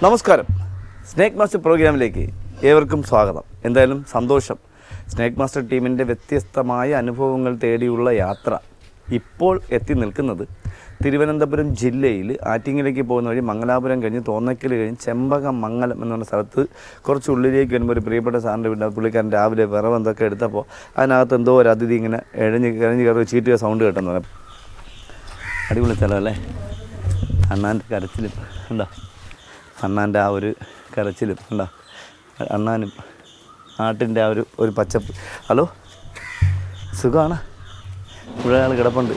നമസ്കാരം. Snake master പ്രോഗ്രാമിലേക്ക് ഏവർക്കും സ്വാഗതം. എന്തായാലും സന്തോഷം. സ്നേക്ക് മാസ്റ്റർ ടീമിൻ്റെ വ്യത്യസ്തമായ അനുഭവങ്ങൾ തേടിയുള്ള യാത്ര ഇപ്പോൾ എത്തി നിൽക്കുന്നത് തിരുവനന്തപുരം ജില്ലയിൽ ആറ്റിങ്ങലേക്ക് പോകുന്ന വഴി മംഗലാപുരം കഴിഞ്ഞ് തോന്നയ്ക്കൽ കഴിഞ്ഞ് ചെമ്പകമംഗലം എന്ന് പറഞ്ഞ സ്ഥലത്ത് കുറച്ച് ഉള്ളിലേക്ക് വരുമ്പോൾ ഒരു പ്രിയപ്പെട്ട സാറിൻ്റെ വീട് പുള്ളിക്കാരൻ രാവിലെ വിറവെന്തൊക്കെ എടുത്തപ്പോൾ അതിനകത്ത് എന്തോ ഒരു അതിഥി ഇങ്ങനെ കഴിഞ്ഞ് കയറി ചീറ്റുക സൗണ്ട് കേട്ടെന്ന് പറയാം. അടിപൊളി സ്ഥലമല്ലേ? അണ്ണാൻ്റെ കരച്ചിലും ഉണ്ടോ? അണ്ണാൻ്റെ ആ ഒരു കരച്ചിലും ഉണ്ടോ? അണ്ണാനും നാട്ടിൻ്റെ ആ ഒരു പച്ചപ്പ്. ഹലോ, സുഖമാണ്? ഇവിടെ ആൾ കിടപ്പുണ്ട്.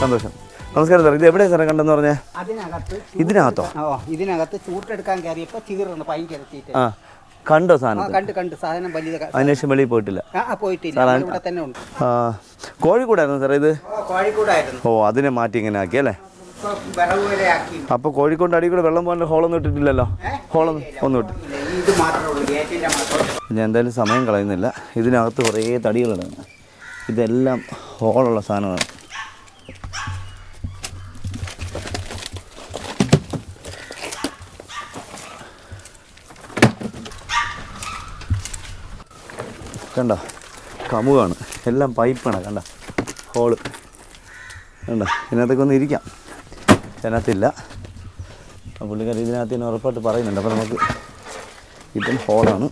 സന്തോഷം. നമസ്കാരം സാർ. ഇത് എവിടെയാണ് സാറേ കണ്ടെന്ന് പറഞ്ഞേ? ഇതിനകത്തോ? ഇതിനകത്ത് ചൂട്ടെടുക്കാൻ കയറിയപ്പോൾ തീർന്നു പൈൻ. ആ, കണ്ടോ സാധനം? കണ്ട് സാധനം വലിയ. അതിനുശേഷം വെളിയിൽ പോയിട്ടില്ല? പോയിട്ടില്ല, ഇവിടെ തന്നെ ഉണ്ട്. കോഴിക്കോടായിരുന്നു സാറേ ഇത്? കോഴിക്കോടായിരുന്നു. ഓ, അതിനെ മാറ്റി ഇങ്ങനെ ആക്കി അല്ലേ? അപ്പോൾ കോഴിക്കോട് അടി കൂടെ വെള്ളം പോകാൻ ഹോളൊന്നും ഇട്ടിട്ടില്ലല്ലോ? ഹോളൊന്നും ഒന്നും ഇട്ടില്ല. ഞാൻ എന്തായാലും സമയം കളയുന്നില്ല. ഇതിനകത്ത് കുറേ തടികളുണ്ട്. ഇതെല്ലാം ഹോളുള്ള സാധനമാണ്. കണ്ട, കമുകാണ്, എല്ലാം പൈപ്പാണ്. കണ്ട ഹോള് കണ്ട. ഇതിനകത്തൊക്കെ ഒന്ന് ഇരിക്കാം. ഇതിനകത്തില്ല. പുള്ളിക്കാർ ഇതിനകത്ത് തന്നെ ഉറപ്പായിട്ട് പറയുന്നുണ്ട്. അപ്പോൾ നമുക്ക് ഇതും ഹോളാണ്.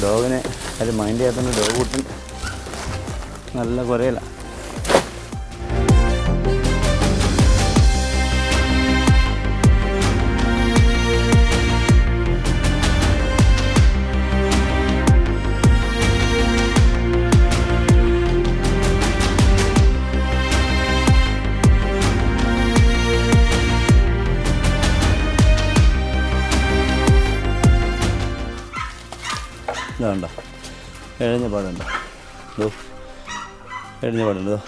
ഡോഗിനെ അത് മൈൻഡ് ചെയ്യാത്തതുകൊണ്ട് ഡോഗ് കുട്ടൻ നല്ല കുറയില്ല. ഇതുണ്ടോ? എഴഞ്ഞ പാടുണ്ടോ? ഇതോ എഴഞ്ഞ പാടുണ്ടോ?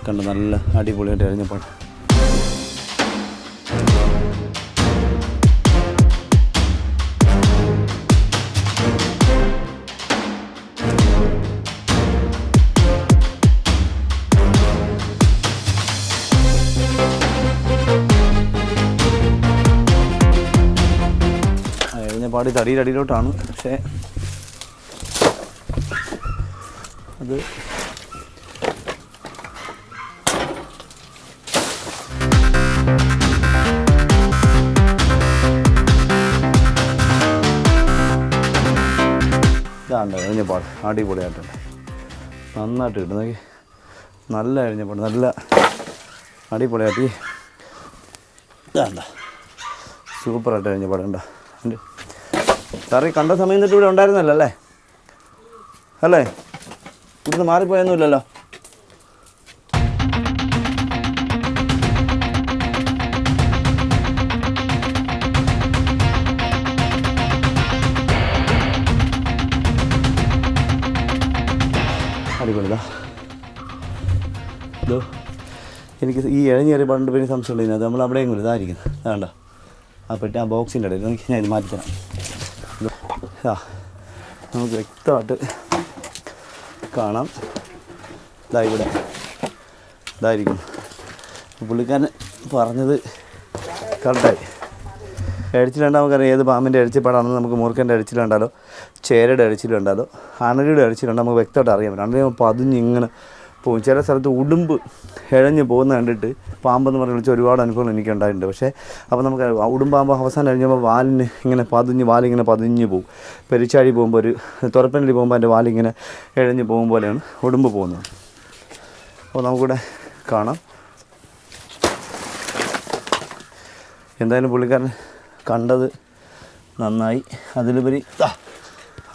കണ്ടോ? നല്ല അടിപൊളിയായിട്ട് എഴഞ്ഞ പാട്. പാടി തടിയുടെ അടിയിലോട്ടാണ്. പക്ഷേ അത് ഇതാണ്ട് എഴിഞ്ഞപ്പാട് അടിപൊളിയായിട്ടുണ്ട്. നന്നായിട്ട് കിട്ടും. നല്ല എഴിഞ്ഞപ്പാട്, നല്ല അടിപൊളിയായിട്ട്. ഇതാണ്ട സൂപ്പറായിട്ട് എഴിഞ്ഞപ്പാട്. കണ്ട സാറേ, കണ്ട സമയം തൊട്ട് ഇവിടെ ഉണ്ടായിരുന്നല്ലോ അല്ലേ? അല്ലേ? ഇവിടുന്ന് മാറിപ്പോയൊന്നുമില്ലല്ലോ? അടിപൊളിതാ. ഇതോ എനിക്ക് ഈ ഇഴഞ്ഞേറിയ പണ്ട് പിന്നെ സംശയമുള്ള അത് നമ്മൾ അവിടെയും കൂടി ഇതായിരിക്കും. അതാണ്ട ആ പെട്ടി ആ ബോക്സിൻ്റെ ഇടയിൽ എനിക്ക് ഞാൻ ഇത് മാറ്റിത്തരാം. നമുക്ക് വ്യക്തമായിട്ട് കാണാം. ഇതാ ഇവിടെ ഇതായിരിക്കും. പുള്ളിക്കാരൻ പറഞ്ഞത് കറക്റ്റായി. എഴിച്ചിലുണ്ടാൽ നമുക്കറിയാം ഏത് പാമ്പിൻ്റെ എഴിച്ചിപ്പാടാണെന്ന്. നമുക്ക് മൂർഖൻ്റെ എഴിച്ചിലുണ്ടാലോ ചേരയുടെ എഴിച്ചിലുണ്ടാലോ അണലിയുടെ എഴിച്ചിലുണ്ടോ നമുക്ക് വ്യക്തമായിട്ട് അറിയാൻ പറ്റും. അണലി പതിഞ്ഞിങ്ങനെ പോകും. ചില സ്ഥലത്ത് ഉടുമ്പ് ഇഴഞ്ഞ് പോകുന്ന കണ്ടിട്ട് പാമ്പെന്ന് പറഞ്ഞ് വിളിച്ച് ഒരുപാട് അനുഭവങ്ങൾ എനിക്കുണ്ടായിട്ടുണ്ട്. പക്ഷേ അപ്പോൾ നമുക്ക് ഉടുമ്പാകുമ്പോൾ അവസാനം കഴിഞ്ഞപ്പോൾ വാലിന് ഇങ്ങനെ വാലിങ്ങനെ പതിഞ്ഞ് പോകും. പെരിച്ചാഴി പോകുമ്പോൾ ഒരു തുറപ്പനലി പോകുമ്പോൾ അതിൻ്റെ വാലിങ്ങനെ ഇഴഞ്ഞ് പോകും പോലെയാണ് ഉടുമ്പ് പോകുന്നത്. അപ്പോൾ നമുക്കിവിടെ കാണാം. എന്തായാലും പുള്ളിക്കാരൻ കണ്ടത് നന്നായി. അതിലുപരി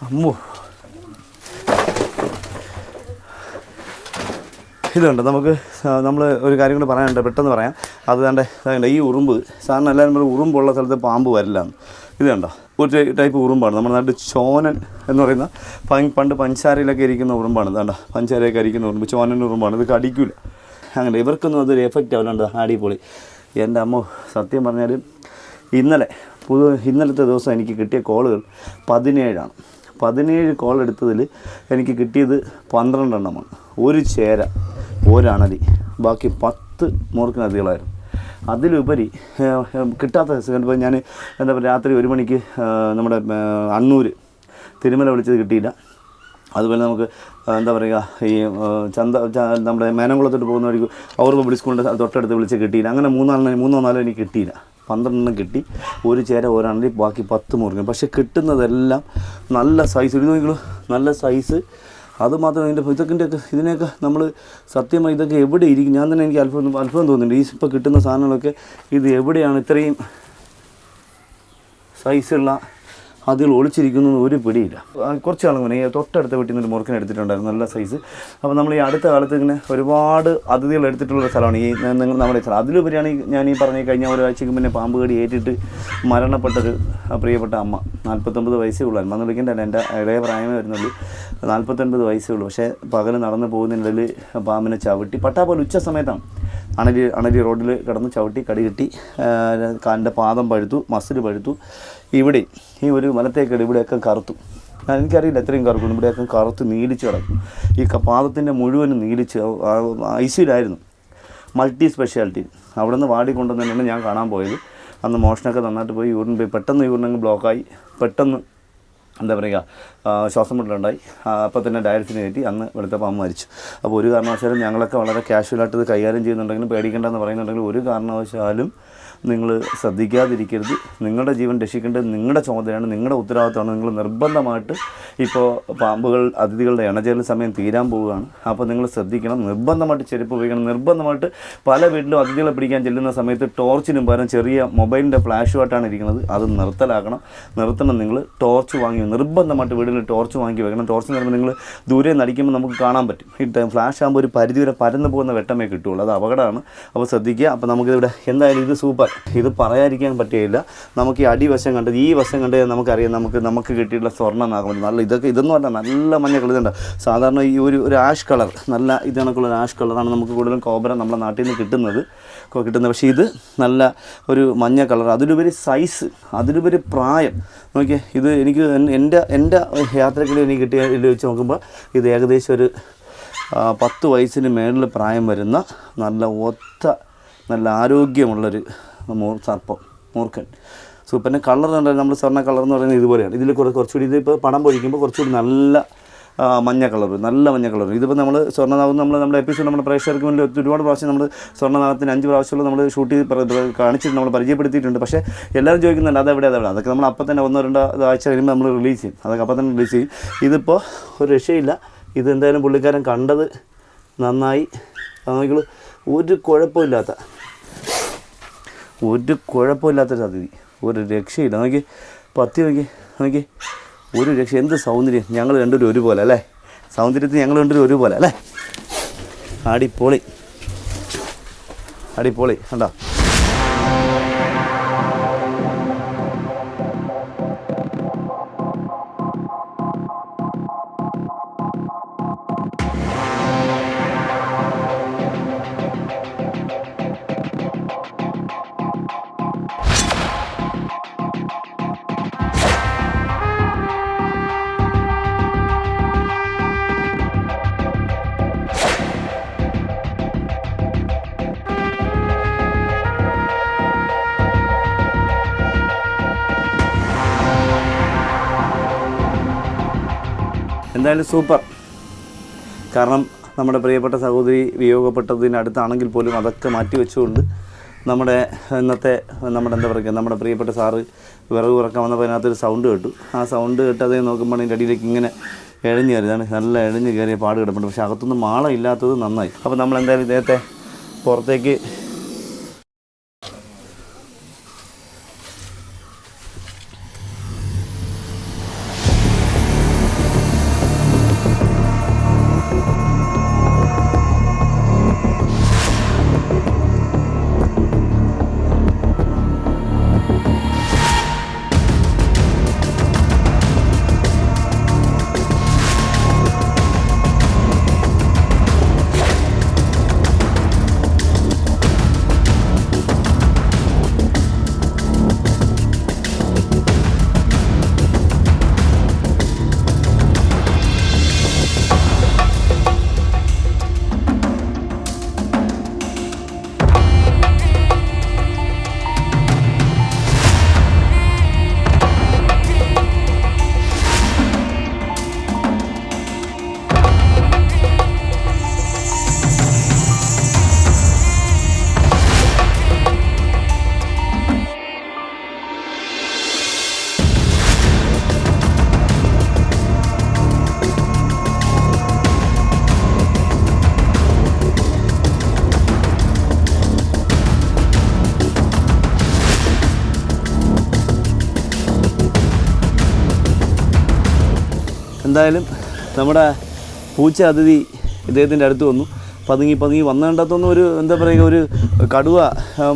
അമ്മോ ഇതുണ്ട് നമുക്ക് നമ്മൾ ഒരു കാര്യം കൂടി പറയാനുണ്ട്, പെട്ടെന്ന് പറയാം. അത് കണ്ട ഈ ഉറുമ്പ്, സാറിന് എല്ലാവരും പറയും ഉറുമ്പുള്ള സ്ഥലത്ത് പാമ്പ് വരില്ല എന്ന്. ഇത് കണ്ടോ, ഒരു ടൈപ്പ് ഉറുമ്പാണ്. നമ്മുടെ നാട്ടിൽ ചോനൻ എന്ന് പറയുന്ന പണ്ട് പഞ്ചാരയിലൊക്കെ ഇരിക്കുന്ന ഉറുമ്പാണ്. ഇതാണ്ട പഞ്ചാരയൊക്കെ ഇരിക്കുന്ന ഉറുമ്പ്, ചോനൻ ഉറുമ്പാണ്. ഇത് കടിക്കില്ല. അങ്ങനെ ഇവർക്കൊന്നും അതൊരു എഫക്റ്റ് ആവില്ലാണ്ട് അടിപൊളി. എൻ്റെ അമ്മ സത്യം പറഞ്ഞാൽ ഇന്നലത്തെ ദിവസം എനിക്ക് കിട്ടിയ കോളുകൾ 17 17 കോൾ എടുത്തതിൽ എനിക്ക് കിട്ടിയത് 12 എണ്ണമാണ്. ഒരു ചേര, ഒരണലി, ബാക്കി 10 മൂർഖനദികളായിരുന്നു. അതിലുപരി കിട്ടാത്ത ഇപ്പോൾ ഞാൻ എന്താ പറയുക, രാത്രി 1 മണിക്ക് നമ്മുടെ അണ്ണൂർ തിരുമല വിളിച്ചത് കിട്ടിയില്ല. അതുപോലെ നമുക്ക് എന്താ പറയുക, ഈ നമ്മുടെ മേനംകുളത്തോട്ട് പോകുന്ന വഴിക്ക് അവർ പബ്ലിക് സ്കൂളിൻ്റെ തൊട്ടടുത്ത് വിളിച്ച് കിട്ടിയില്ല. അങ്ങനെ 3 4 എനിക്ക് കിട്ടിയില്ല. 12 കിട്ടി. ഒരു ചേര, ഒരാണെങ്കിൽ ബാക്കി 10 മൂർഖൻ. പക്ഷേ കിട്ടുന്നതെല്ലാം നല്ല സൈസ്. ഇത് നോക്കിക്കോളൂ, നല്ല സൈസ്. അതുമാത്രം ഇതിനെയൊക്കെ നമ്മൾ സത്യമായി ഇതൊക്കെ എവിടെ ഇരിക്കും? ഞാൻ തന്നെ എനിക്ക് അത്ഭുതം തോന്നുന്നുണ്ട്. ഈ ഇപ്പോൾ കിട്ടുന്ന സാധനങ്ങളൊക്കെ ഇത് എവിടെയാണ് ഇത്രയും സൈസുള്ള അതിൽ ഒളിച്ചിരിക്കുന്നത് ഒരു പിടിയില്ല. കുറച്ച് നാൾ മുന്നേ തൊട്ടടുത്ത വീട്ടിൽ നിന്നൊരു മുറുക്കൻ എടുത്തിട്ടുണ്ടായിരുന്നു, നല്ല സൈസ്. അപ്പോൾ നമ്മൾ ഈ അടുത്ത കാലത്ത് ഇങ്ങനെ ഒരുപാട് അതിഥികൾ എടുത്തിട്ടുള്ള സ്ഥലമാണ് ഈ നമ്മുടെ സ്ഥലം. അതിലുപരിയാണ് ഞാൻ ഈ പറഞ്ഞ കഴിഞ്ഞ ഒരാഴ്ചയ്ക്ക് മുന്നേ പാമ്പ് കടി ഏറ്റിട്ട് മരണപ്പെട്ടൊരു പ്രിയപ്പെട്ട അമ്മ. 49 വയസ്സേ ഉള്ളൂ. അമ്മ എന്ന് വിളിക്കേണ്ടല്ല, എൻ്റെ ഇടയ പ്രായമേ വരുന്നുള്ളൂ. 49 വയസ്സേ ഉള്ളൂ. പക്ഷേ പകൽ നടന്ന് പോകുന്നതിനിടയിൽ പാമ്പിനെ ചവിട്ടി, പട്ടാപോലെ ഉച്ച സമയത്താണ് അണലി റോഡിൽ കിടന്ന് ചവിട്ടി കടി കിട്ടി. കാലിൻ്റെ പാദം പഴുത്തു, മസിൽ പഴുത്തു. ഇവിടെ ഈ ഒരു മലത്തേക്കടി ഇവിടെയൊക്കെ കറുത്തു. എനിക്കറിയില്ല എത്രയും കറുക്കും. ഇവിടെയൊക്കെ കറുത്ത് നീലിച്ച് കിടക്കും. ഈ പാദത്തിൻ്റെ മുഴുവനും നീലിച്ച് ഐസിയിലായിരുന്നു. Multi speciality. അവിടെ നിന്ന് വാടിക്കൊണ്ടുവന്ന് തന്നെയാണ് ഞാൻ കാണാൻ പോയത്. അന്ന് മോഷണമൊക്കെ നന്നായിട്ട് പോയി. പെട്ടെന്ന് യൂറിനങ്ങ് ബ്ലോക്കായി, പെട്ടെന്ന് എന്താ പറയുക, ശ്വാസം മുട്ടലുണ്ടായി. അപ്പോൾ തന്നെ ഡയലസിന് കയറ്റി. അന്ന് വെളുത്ത പാമ്പ് മരിച്ചു. അപ്പോൾ ഒരു കാരണവശാലും ഞങ്ങളൊക്കെ വളരെ കാഷ്വലായിട്ട് ഇത് കൈകാര്യം ചെയ്യുന്നുണ്ടെങ്കിലും, പേടിക്കേണ്ടെന്ന് പറയുന്നുണ്ടെങ്കിലും, ഒരു കാരണവശാലും നിങ്ങൾ ശ്രദ്ധിക്കാതിരിക്കരുത്. നിങ്ങളുടെ ജീവൻ രക്ഷിക്കേണ്ടത് നിങ്ങളുടെ ചുമതലയാണ്, നിങ്ങളുടെ ഉത്തരവാദിത്തമാണ്. നിങ്ങൾ നിർബന്ധമായിട്ട് ഇപ്പോൾ പാമ്പുകൾ അതിഥികളുടെ ഇണചേരൽ സമയം തീരാൻ പോവുകയാണ്. അപ്പോൾ നിങ്ങൾ ശ്രദ്ധിക്കണം. നിർബന്ധമായിട്ട് ചെരുപ്പ് ഉപയോഗിക്കണം. നിർബന്ധമായിട്ട് പല വീട്ടിലും അതിഥികളെ പിടിക്കാൻ ചെല്ലുന്ന സമയത്ത് ടോർച്ചിനും പകരം ചെറിയ മൊബൈലിൻ്റെ ഫ്ലാഷുമായിട്ടാണ് ഇരിക്കുന്നത്. അത് നിർത്തണം. നിങ്ങൾ ടോർച്ച് വാങ്ങി നിർബന്ധമായിട്ട് വീട്ടിൽ ടോർച്ച് വാങ്ങി വെക്കണം. ടോർച്ച് എന്ന് പറയുമ്പോൾ നിങ്ങൾ ദൂരെ നടിക്കുമ്പോൾ നമുക്ക് കാണാൻ പറ്റും. ഈ ഫ്ലാഷ് ആകുമ്പോൾ ഒരു പരിധിവരെ പരന്നു പോകുന്ന വെട്ടമേ കിട്ടുള്ളൂ. അത് അപകടമാണ്. അപ്പോൾ ശ്രദ്ധിക്കുക. അപ്പോൾ നമുക്കിവിടെ എന്തായാലും ഇത് സൂപ്പർ. ഇത് പറയാതിരിക്കാൻ പറ്റുകയില്ല. നമുക്ക് ഈ അടിവശം കണ്ടത്, ഈ വശം കണ്ട് നമുക്കറിയാം നമുക്ക് കിട്ടിയിട്ടുള്ള സ്വർണ്ണം നാഗം നല്ല ഇതൊന്നും അല്ല, നല്ല മഞ്ഞ കളർ. ഇതുണ്ട് സാധാരണ ഈ ഒരു ആഷ് കളർ, നല്ല ഇത് കണക്കുള്ള ഒരു ആഷ് കളറാണ് നമുക്ക് കൂടുതലും കോബ്ര നമ്മുടെ നാട്ടിൽ നിന്ന് കിട്ടുന്നത്. പക്ഷേ ഇത് നല്ല ഒരു മഞ്ഞ കളർ. അതിലുപരി സൈസ്, അതിലുപരി പ്രായം. നോക്കിയേ, ഇത് എനിക്ക് എൻ്റെ യാത്രക്കിടെ എനിക്ക് കിട്ടിയ ഇത് വെച്ച് നോക്കുമ്പോൾ ഇത് ഏകദേശം ഒരു 10 വയസ്സിന് മേളിൽ പ്രായം വരുന്ന നല്ല ആരോഗ്യമുള്ളൊരു മൂർഖൻ. സൂപ്പറിൻ്റെ കളർ കണ്ടാൽ നമ്മൾ സ്വർണ്ണ കളർ എന്ന് പറയുന്നത് ഇതുപോലെയാണ്. ഇതിൽ കുറച്ചുകൂടി ഇതിപ്പോൾ പണം പൊഴിക്കുമ്പോൾ കുറച്ചുകൂടി നല്ല മഞ്ഞ കളർ. ഇതിപ്പോൾ നമ്മൾ സ്വർണ്ണനാഗം നമ്മുടെ എപ്പിസോഡ് നമ്മുടെ പ്രേക്ഷകർക്ക് മുന്നിൽ ഒരുപാട് പ്രാവശ്യം നമ്മൾ സ്വർണ്ണനാഗത്തിന് 5 പ്രാവശ്യമുള്ള നമ്മൾ ഷൂട്ട് ചെയ്ത് കാണിച്ചിട്ട് നമ്മൾ പരിചയപ്പെടുത്തിയിട്ടുണ്ട്. പക്ഷേ എല്ലാവരും ചോദിക്കുന്നുണ്ട് അതെവിടെ. അതൊക്കെ നമ്മൾ അപ്പം തന്നെ 1-2 ആഴ്ച കഴിയുമ്പോൾ നമ്മൾ റിലീസ് ചെയ്യും. അതൊക്കെ അപ്പം തന്നെ റിലീസ് ചെയ്യും. ഇതിപ്പോൾ ഒരു രക്ഷയില്ല. ഇതെന്തായാലും പുള്ളിക്കാരൻ കണ്ടത് നന്നായി. നോക്കിയുള്ളൂ, ഒരു കുഴപ്പമില്ലാത്തൊരു അതിഥി. ഒരു രക്ഷയില്ല. പത്തി നോക്കി ഒരു രക്ഷ. എന്ത് സൗന്ദര്യം. ഞങ്ങൾ രണ്ടുപേരും ഒരുപോലെ അല്ലേ? സൗന്ദര്യത്തിൽ ഞങ്ങൾ രണ്ടുപേരും ഒരുപോലെ അല്ലേ? അടിപൊളി കണ്ടോ? എന്തായാലും സൂപ്പർ. കാരണം നമ്മുടെ പ്രിയപ്പെട്ട സഹോദരി വിയോഗപ്പെട്ടതിനടുത്താണെങ്കിൽ പോലും അതൊക്കെ മാറ്റി വെച്ചുകൊണ്ട് നമ്മുടെ എന്താ പറയുക, നമ്മുടെ പ്രിയപ്പെട്ട സാറ് വിറക് ഉറക്കാൻ വന്നപ്പോൾ അതിനകത്തൊരു സൗണ്ട് കേട്ടു. ആ സൗണ്ട് കേട്ട് അതേ നോക്കുമ്പോൾ അതിൻ്റെ അടിയിലേക്ക് ഇങ്ങനെ എഴഞ്ഞ് കയറി. ഇതാണ് നല്ല എഴഞ്ഞ് കയറിയ പാട് കിടപ്പുണ്ട്. പക്ഷേ അകത്തൊന്നും മാള ഇല്ലാത്തത് നന്നായി. അപ്പോൾ നമ്മൾ എന്തായാലും ഇദ്ദേഹത്തെ പുറത്തേക്ക് എന്തായാലും നമ്മുടെ പൂച്ച അതിഥി ഇദ്ദേഹത്തിൻ്റെ അടുത്ത് വന്നു. പതുങ്ങി വന്നേണ്ടത്തൊന്നും ഒരു എന്താ പറയുക, ഒരു കടുവ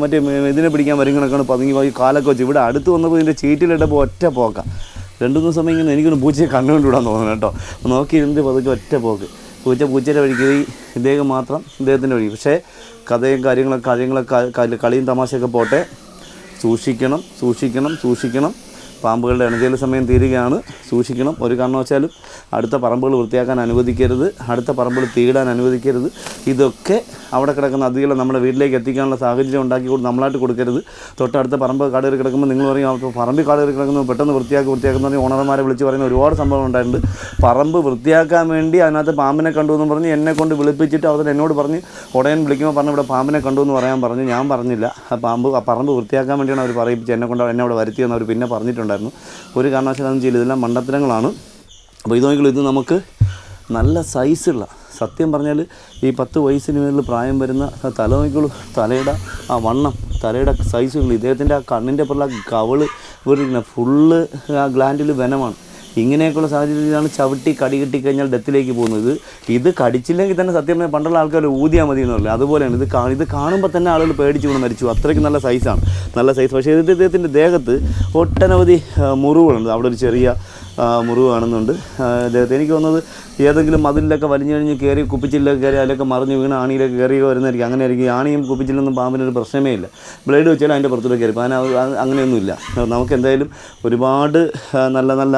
മറ്റേ ഇതിനെ പിടിക്കാൻ വരും കണക്കാണ് പതുങ്ങി കാലൊക്കെ വെച്ച്. ഇവിടെ അടുത്ത് വന്നപ്പോൾ ഇതിൻ്റെ ചീറ്റിലിട്ടപ്പോൾ ഒറ്റ പോക്കാം. 2-3 സമയം ഇങ്ങനെ എനിക്കൊന്ന് പൂച്ചയെ കണ്ടുകൊണ്ടിടാൻ തോന്നുന്നു കേട്ടോ. നോക്കിയിരുന്നിട്ട് പതുക്കെ ഒറ്റ പോക്ക്. പൂച്ചയുടെ വഴിക്ക് ഇദ്ദേഹം മാത്രം ഇദ്ദേഹത്തിൻ്റെ വഴി. പക്ഷേ കഥയും കാര്യങ്ങളൊക്കെ കളിയും തമാശയൊക്കെ പോട്ടെ. സൂക്ഷിക്കണം. പാമ്പുകളുടെ ഇണചേൽ സമയം തീരുകയാണ്. സൂക്ഷിക്കണം. ഒരു കാരണവശാലും അടുത്ത പറമ്പുകൾ വൃത്തിയാക്കാൻ അനുവദിക്കരുത്, അടുത്ത പറമ്പുകൾ തീയിടാൻ അനുവദിക്കരുത്. ഇതൊക്കെ അവിടെ കിടക്കുന്ന അതിഥികളെ നമ്മുടെ വീട്ടിലേക്ക് എത്തിക്കാനുള്ള സാഹചര്യം ഉണ്ടാക്കി നമ്മളായിട്ട് കൊടുക്കരുത്. തൊട്ടടുത്ത പറമ്പ് കാടുകയറി കിടക്കുമ്പോൾ നിങ്ങൾ പറയും അപ്പോൾ പറമ്പിൽ കാടുകയറി കിടക്കുന്നത് പെട്ടെന്ന് വൃത്തിയാക്കുന്ന പറഞ്ഞ് ഓണർമാരെ വിളിച്ച് പറയുന്ന ഒരുപാട് സംഭവം ഉണ്ടായിട്ടുണ്ട്. പറമ്പ് വൃത്തിയാക്കാൻ വേണ്ടി അതിനകത്ത് പാമ്പിനെ കണ്ടു എന്ന് പറഞ്ഞ് എന്നെ കൊണ്ട് വിളിപ്പിച്ചിട്ട് അവർ എന്നോട് പറഞ്ഞ് ഉടൻ വിളിക്കുമ്പോൾ പറഞ്ഞ് ഇവിടെ പാമ്പിനെ കണ്ടു എന്ന് പറയാൻ പറഞ്ഞു. ഞാൻ പറഞ്ഞില്ല. ആ പറമ്പ് വൃത്തിയാക്കാൻ വേണ്ടിയാണ് അവർ പറയിപ്പിച്ച് എന്നെ അവിടെ വരുത്തിയെന്ന് അവർ പിന്നെ പറഞ്ഞിട്ടുണ്ടായിരുന്നു. ഒരു കാരണവശാലും അതൊന്നും ചെയ്യില്ല. ഇതെല്ലാം മണ്ടത്തരങ്ങളാണ്. അപ്പോൾ ഇത് നോക്കിയാൽ ഇത് നമുക്ക് നല്ല സൈസുള്ള, സത്യം പറഞ്ഞാൽ ഈ 10 വയസ്സിന് മേളിൽ പ്രായം വരുന്ന തല നോക്കിയുള്ളൂ. തലയുടെ ആ വണ്ണം, തലയുടെ സൈസുകൾ, ഇദ്ദേഹത്തിൻ്റെ ആ കണ്ണിൻ്റെ പുറത്തുള്ള കവള് ഒരു ഫുള്ള് ആ ഗ്ലാൻഡിൽ വെനമാണ്. ഇങ്ങനെയൊക്കെയുള്ള സാഹചര്യത്തിലാണ് ചവിട്ടി കടി കിട്ടിക്കഴിഞ്ഞാൽ ഡെത്തിലേക്ക് പോകുന്നത്. ഇത് കടിച്ചില്ലെങ്കിൽ തന്നെ സത്യം പറഞ്ഞാൽ പണ്ടുള്ള ആൾക്കാർ ഊതിയാൽ മതി എന്ന് പറയില്ല, അതുപോലെയാണ്. ഇത് കാണുമ്പോൾ തന്നെ ആളുകൾ പേടിച്ച് കൊണ്ട് മരിച്ചു. അത്രയ്ക്ക് നല്ല സൈസാണ്, നല്ല സൈസ്. പക്ഷേ ഇദ്ദേഹത്തിൻ്റെ ദേഹത്ത് ഒട്ടനവധി മുറിവുകളുണ്ട്. അവിടെ ഒരു ചെറിയ മുറിവ് കാണുന്നുണ്ട് ഇദ്ദേഹത്തെ. എനിക്ക് തോന്നുന്നത് ഏതെങ്കിലും മതിലൊക്കെ വലിഞ്ഞു കഴിഞ്ഞ് കയറി കുപ്പിച്ചിലൊക്കെ കയറി അതിലൊക്കെ മറിഞ്ഞ് വീണ് ആണിയിലൊക്കെ കയറി വരുന്നതായിരിക്കും. അങ്ങനെ ആയിരിക്കും. ആണിയും കുപ്പിച്ചിലൊന്നും പാമ്പിനൊരു പ്രശ്നമേ ഇല്ല. ബ്ലേഡ് വെച്ചാൽ അതിൻ്റെ പുറത്തോട്ട് കയറി. അങ്ങനെയൊന്നുമില്ല. നമുക്ക് എന്തായാലും ഒരുപാട് നല്ല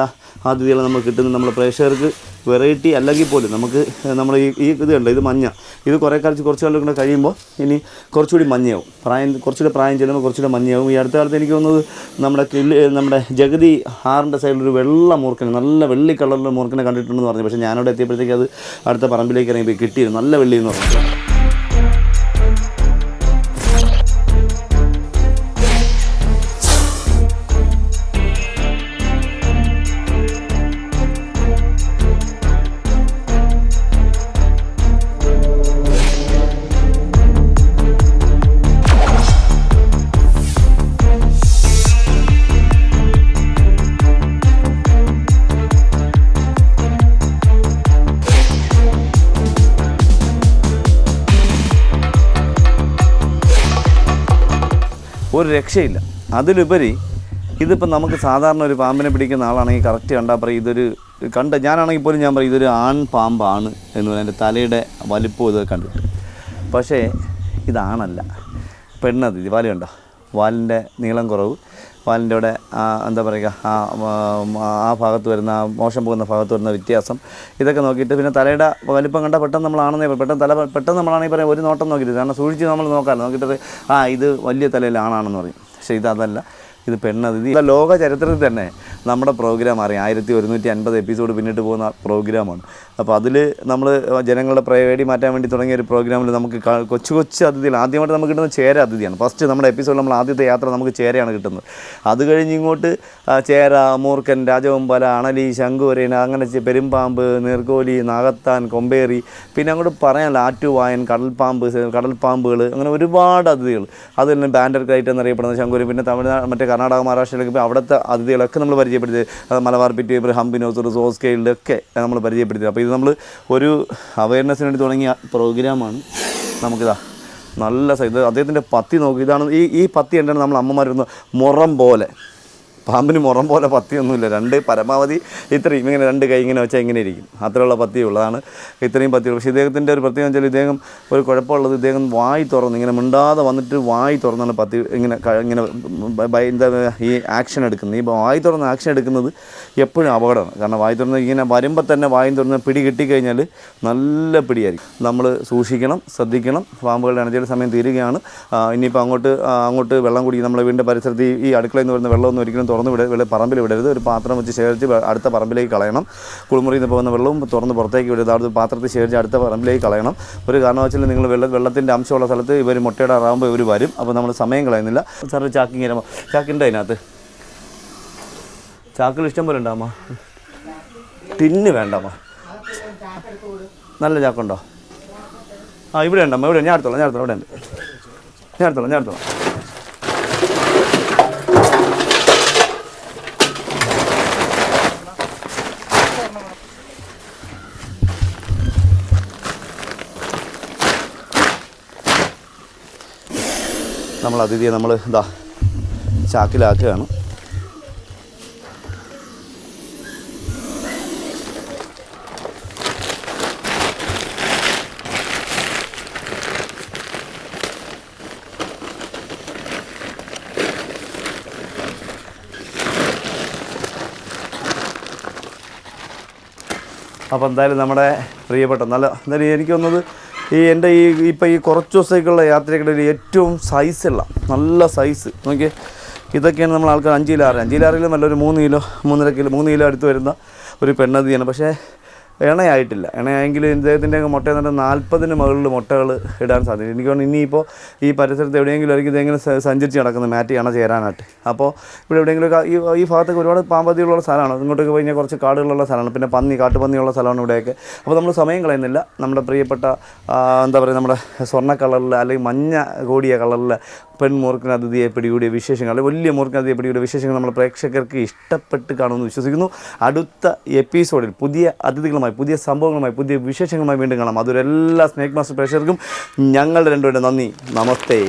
അതിഥികൾ നമുക്ക് കിട്ടുന്നു. നമ്മുടെ പ്രേക്ഷകർക്ക് വെറൈറ്റി അല്ലെങ്കിൽ പോലും നമുക്ക് നമ്മൾ ഈ ഇത് കണ്ടോ, ഇത് മഞ്ഞ. ഇത് കുറച്ച് കാലം കൂടെ കഴിയുമ്പോൾ ഇനി കുറച്ചുകൂടി മഞ്ഞയാവും. കുറച്ചുകൂടി പ്രായം ചെല്ലുമ്പോൾ കുറച്ചുകൂടി മഞ്ഞയാവും. ഈ അടുത്ത കാലത്ത് എനിക്ക് തോന്നുന്നത് നമ്മുടെ ജഗതി ഹാറിൻ്റെ സൈഡിലൊരു വെള്ള മൂർക്കനെ, നല്ല വെള്ളി കളറിലുള്ള മൂർക്കനെ കണ്ടിട്ടുണ്ടെന്ന് പറഞ്ഞു. പക്ഷേ ഞാനവിടെ എത്തിയപ്പോഴത്തേക്ക് അത് അടുത്ത പറമ്പിലേക്ക് ഇറങ്ങിപ്പോയി കിട്ടിയിരുന്നു. നല്ല വെള്ളി എന്ന് പറഞ്ഞു. ഒരു രക്ഷയില്ല. അതിലുപരി ഇതിപ്പോൾ നമുക്ക് സാധാരണ ഒരു പാമ്പിനെ പിടിക്കുന്ന ആളാണെങ്കിൽ കറക്റ്റ് കണ്ടാൽ പറയും ഇതൊരു ഞാനാണെങ്കിൽ പോലും ഞാൻ പറയും ഇതൊരു ആൺ പാമ്പാണ് എന്ന് പറയുന്നത്. എൻ്റെ തലയുടെ വലിപ്പം ഇതൊക്കെ കണ്ടിട്ട്. പക്ഷേ ഇതാണല്ല, പെണ്ണതിഥി. വാല് കണ്ടോ, വാലിൻ്റെ നീളം കുറവ്, വാലിൻ്റെ അവിടെ എന്താ പറയുക ആ ഭാഗത്ത് വരുന്ന മോശം പോകുന്ന ഭാഗത്ത് വരുന്ന വ്യത്യാസം, ഇതൊക്കെ നോക്കിയിട്ട് പിന്നെ തലയുടെ വലിപ്പം കണ്ടാൽ പെട്ടെന്ന് നമ്മളാണെന്നേ പെട്ടെന്ന് നമ്മളാണെങ്കിൽ പറയാം ഒരു നോട്ടം നോക്കിയിട്ട്. കാരണം സൂക്ഷിച്ച് നമ്മൾ നോക്കാമല്ലോ, നോക്കിയിട്ട് ഇത് വലിയ തലയിലാണാണെന്ന് പറയും. പക്ഷേ ഇതല്ല, ഇത് പെണ്ണതിഥി. ലോക ചരിത്രത്തിൽ തന്നെ നമ്മുടെ പ്രോഗ്രാം അറിയാം. 1150 എപ്പിസോഡ് പിന്നിട്ട് പോകുന്ന പ്രോഗ്രാമാണ്. അപ്പോൾ അതിൽ നമ്മൾ ജനങ്ങളുടെ പേടി മാറ്റാൻ വേണ്ടി തുടങ്ങിയ ഒരു പ്രോഗ്രാമിൽ നമുക്ക് കൊച്ചു അതിഥികൾ ആദ്യമായിട്ട് നമുക്ക് കിട്ടുന്നത് ചേര അതിഥിയാണ്. ഫസ്റ്റ് നമ്മുടെ എപ്പിസോഡിൽ നമ്മൾ ആദ്യത്തെ യാത്ര നമുക്ക് ചേരയാണ് കിട്ടുന്നത്. അത് കഴിഞ്ഞ് ഇങ്ങോട്ട് ചേര, മൂർക്കൻ, രാജവെമ്പാല, അണലി, ശംഖുവരേന, അങ്ങനെ പെരുമ്പാമ്പ്, നീർക്കോലി, നാഗത്താൻ, കൊമ്പേറി, പിന്നെ അങ്ങോട്ട് പറയാനല്ല ആറ്റുവായൻ, കടൽപ്പാമ്പുകൾ, അങ്ങനെ ഒരുപാട് അതിഥികൾ. അതെല്ലാം ബാൻഡർ ക്രൈറ്റ് എന്നറിയപ്പെടുന്ന ശംഖുവരൻ, പിന്നെ തമിഴ്നാട് മറ്റേ കർണാടക, മഹാരാഷ്ട്രയിലൊക്കെ ഇപ്പോൾ അവിടുത്തെ അതിഥികളൊക്കെ നമ്മൾ പരിചയപ്പെടുത്തി. മലബാർ പിറ്റ്, ഇബ്രഹാം ബിനോസർ, സോസ്കെയിലൊക്കെ നമ്മൾ പരിചയപ്പെടുത്തി. അപ്പോൾ ഇത് നമ്മൾ ഒരു അവയർനെസ്സിന് വേണ്ടി തുടങ്ങിയ പ്രോഗ്രാമാണ്. നമുക്കിതാ നല്ല സൈസ് അദ്ദേഹത്തിൻ്റെ പത്തി നോക്കി. ഇതാണ് ഈ പത്തി എന്താണ് നമ്മൾ അമ്മമാരുന്ന മുറം പോലെ. പാമ്പിന് മുറം പോലെ പത്തിയൊന്നുമില്ല. പരമാവധി ഇത്രയും ഇങ്ങനെ 2 കൈ ഇങ്ങനെ വെച്ചാൽ ഇങ്ങനെ ഇരിക്കും. അത്രയുള്ള പത്തിയുള്ളതാണ്, ഇത്രയും പത്തിയുള്ളൂ. പക്ഷേ ഇദ്ദേഹത്തിൻ്റെ ഒരു പ്രത്യേകം വെച്ചാൽ ഇദ്ദേഹം ഒരു കുഴപ്പമുള്ളത്, ഇദ്ദേഹം വായി തുറന്ന് ഇങ്ങനെ മിണ്ടാതെ വന്നിട്ട് വായി തുറന്നാണ് പത്തി ഇങ്ങനെ എന്താ ഈ ആക്ഷൻ എടുക്കുന്നത്. ഈ വായി തുറന്ന് ആക്ഷൻ എടുക്കുന്നത് എപ്പോഴും അപകടമാണ്. കാരണം വായി തുറന്ന് ഇങ്ങനെ വരുമ്പോൾ തന്നെ വായി തുറന്ന് പിടി കിട്ടിക്കഴിഞ്ഞാൽ നല്ല പിടിയായിരിക്കും. നമ്മൾ സൂക്ഷിക്കണം, ശ്രദ്ധിക്കണം. പാമ്പുകളുടെ ഇണചേൽ സമയം തീരുകയാണ്. ഇനിയിപ്പോൾ അങ്ങോട്ട് വെള്ളം കുടിക്കും. നമ്മുടെ വീടിൻ്റെ പരിസരത്ത് ഈ അടുക്കളയിൽ നിന്ന് വരുന്ന വെള്ളമൊന്നും ഒരിക്കലും തുറന്ന് പറമ്പിൽ വിടരുത്. ഒരു പാത്രം വെച്ച് ശേഖരിച്ച് അടുത്ത പറമ്പിലേക്ക് കളയണം. കുളിമുറിയിൽ നിന്ന് പോകുന്ന വെള്ളവും തുറന്ന് പുറത്തേക്ക് വിടരുത്. അവിടെ പാത്രത്തിൽ ശേഖരിച്ച് അടുത്ത പറമ്പിലേക്ക് കളയണം. ഒരു കാരണവശാലും നിങ്ങൾ വെള്ളത്തിൻ്റെ അംശമുള്ള സ്ഥലത്ത് ഇവർ മുട്ടയിടാറാകുമ്പോൾ ഇവർ വരും. അപ്പോൾ നമ്മൾ സമയം കളയുന്നില്ല. സാർ ചാക്കിൻ്റെ അതിനകത്ത് ചാക്കുകൾ ഇഷ്ടം പോലെ ഉണ്ടാകുമോ? ടിന്ന് വേണ്ടാമോ? നല്ല ചാക്കുണ്ടോ? ഇവിടെ ഉണ്ടമ്മ, ഇവിടെ ഞാൻ എടുത്തോളാം ഇവിടെ ഉണ്ട്. ഞാൻ എടുത്തോളാം. നമ്മൾ അതിഥിയെ നമ്മൾ ചാക്കിലാക്കുകയാണ്. അപ്പോൾ എന്തായാലും നമ്മുടെ പ്രിയപ്പെട്ട എന്തായാലും എനിക്ക് തോന്നുന്നത് എൻ്റെ ഇപ്പോൾ ഈ കുറച്ച് ദിവസത്തേക്കുള്ള യാത്രയ്ക്കിടയിൽ ഏറ്റവും സൈസുള്ള നല്ല സൈസ് നോക്കിയേ, ഇതൊക്കെയാണ് നമ്മൾ ആൾക്കാർ 5 കിലോ 6 കിലോ നല്ലൊരു 3 കിലോ 3.5 കിലോ അടുത്ത് വരുന്ന ഒരു പെണ്ണതിയാണ്. പക്ഷേ ഇണയായിട്ടില്ല. ഇണയായെങ്കിൽ ഇദ്ദേഹത്തിൻ്റെ മുട്ട എന്നിട്ട് 40-ന് മുകളിൽ മുട്ടകൾ ഇടാൻ സാധ്യത. എനിക്ക് തോന്നുന്നു ഇനിയിപ്പോൾ ഈ പരിസരത്ത് എവിടെയെങ്കിലും ആയിരിക്കും ഇതെങ്ങനെ സഞ്ചരിച്ച് നടക്കുന്നത് മാറ്റി ഇണ ചേരാനായിട്ട്. അപ്പോൾ ഇവിടെ എവിടെയെങ്കിലും ഈ ഭാഗത്തൊക്കെ ഒരുപാട് പാമ്പതികളുള്ള സ്ഥലമാണ്. ഇങ്ങോട്ടൊക്കെ പോയി കഴിഞ്ഞാൽ കുറച്ച് കാടുകളുള്ള സ്ഥലമാണ്, പിന്നെ കാട്ടുപന്നിയുള്ള സ്ഥലമാണ് ഇവിടെയൊക്കെ. അപ്പോൾ നമ്മൾ സമയം കളയുന്നില്ല. നമ്മുടെ പ്രിയപ്പെട്ട എന്താ പറയുക, നമ്മുടെ സ്വർണ്ണ കളറിൽ അല്ലെങ്കിൽ മഞ്ഞ കോടിയ കളറിൽ പെൺമൂർഖന് അതിഥിയെ പിടികൂടിയ വിശേഷങ്ങൾ, അല്ലെങ്കിൽ വലിയ മൂർഖന് അതിഥിയെ പിടികൂടിയ വിശേഷങ്ങൾ നമ്മുടെ പ്രേക്ഷകർക്ക് ഇഷ്ടപ്പെട്ട് കാണുമെന്ന് വിശ്വസിക്കുന്നു. അടുത്ത എപ്പിസോഡിൽ പുതിയ അതിഥികളുമായി, പുതിയ സംഭവങ്ങളുമായി, പുതിയ വിശേഷങ്ങളുമായി വീണ്ടും കാണാം. അതൊരു എല്ലാ സ്നേക് മാസ്റ്റർ പ്രേക്ഷകർക്കും ഞങ്ങളുടെ രണ്ടുപേരുടെ നന്ദി. നമസ്തേ.